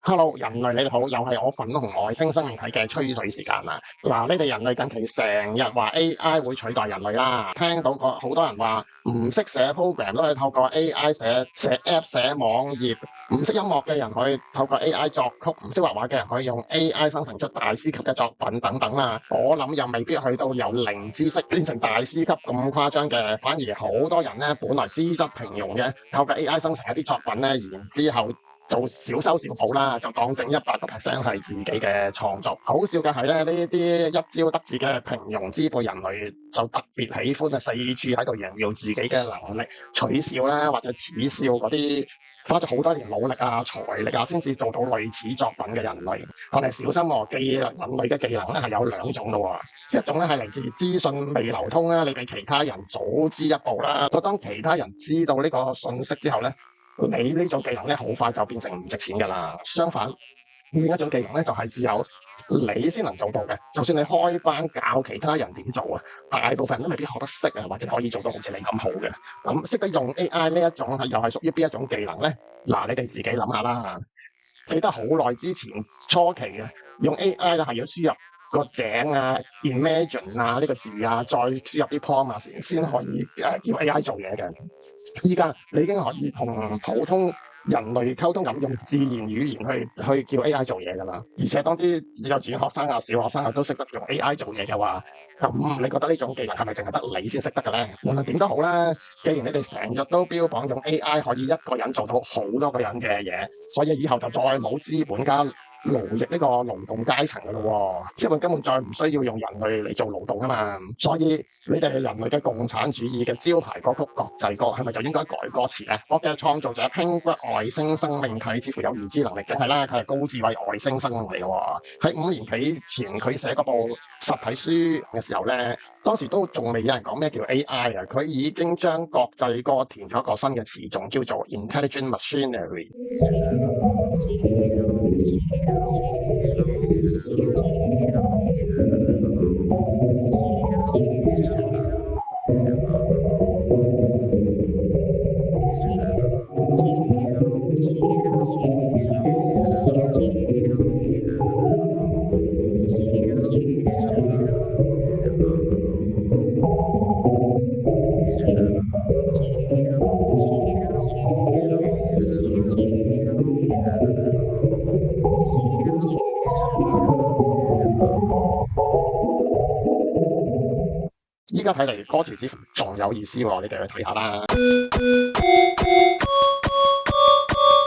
Hello，人類你好，又係我粉紅外星生命體嘅吹水時間啦。嗱，你哋人類近期成日話 AI 會取代人類啦，聽到好多人話唔識寫 program 都可以透過 AI 寫 app 寫網頁，唔識音樂嘅人可以透過 AI 作曲，唔識畫畫嘅人可以用 AI 生成出大師級嘅作品等等啦。我諗又未必去到由零知識變成大師級咁誇張嘅，反而好多人咧本來資質平庸嘅，透過 AI 生成一啲作品咧，然之後做小修小補啦，就當正100%係自己嘅創作。好笑嘅係咧，呢啲一朝得志嘅平庸之輩人類就特別喜歡四處喺度炫耀自己嘅能力，取笑啦或者恥笑嗰啲花咗好多年努力啊、財力啊先至做到類似作品嘅人類。但係小心喎，人類嘅技能咧係有兩種咯喎，一種咧係嚟自資訊未流通啦，你比其他人早知一步啦。當其他人知道呢個信息之後咧，你呢種技能咧，好快就變成唔值錢㗎啦。相反，另一種技能咧，就係只有你先能做到嘅。就算你開班教其他人點做啊，大部分人都未必學得識啊，或者可以做到好似你咁好嘅。咁識得用 AI 呢一種又係屬於邊一種技能咧？嗱，你哋自己諗下啦。記得好耐之前初期嘅用 AI 咧，係要輸入個井啊、imagine 啊呢個字啊，再輸入啲 prompt 啊先可以叫 AI 做嘢嘅。依家你已經可以同普通人類溝通咁，用自然語言去叫 AI 做嘢㗎啦。而且當啲幼稚園學生啊、小學生啊都識得用 AI 做嘢嘅話，咁你覺得呢種技能係咪淨係得你先識得嘅咧？無論點都好啦，既然你哋成日都標榜用 AI 可以一個人做到好多個人嘅嘢，所以以後就再冇資本家勞役呢個勞動階層㗎咯喎，資本根本再唔需要用人類嚟做勞動啊嘛。所以你哋係人類嘅共產主義嘅招牌歌曲國際歌，係咪就應該改歌詞咧？我嘅創造者拼骨外星生命體似乎有預知能力，梗係啦，佢係高智慧外星生命嚟嘅喎。喺5年幾前佢寫嗰部實體書嘅時候咧，當時都仲未有人講咩叫 AI 啊，佢已經將國際歌填咗一個新嘅詞種，叫做 Intelligent Machinery。依家睇嚟歌詞似乎仲有意思喎，你哋去睇下啦。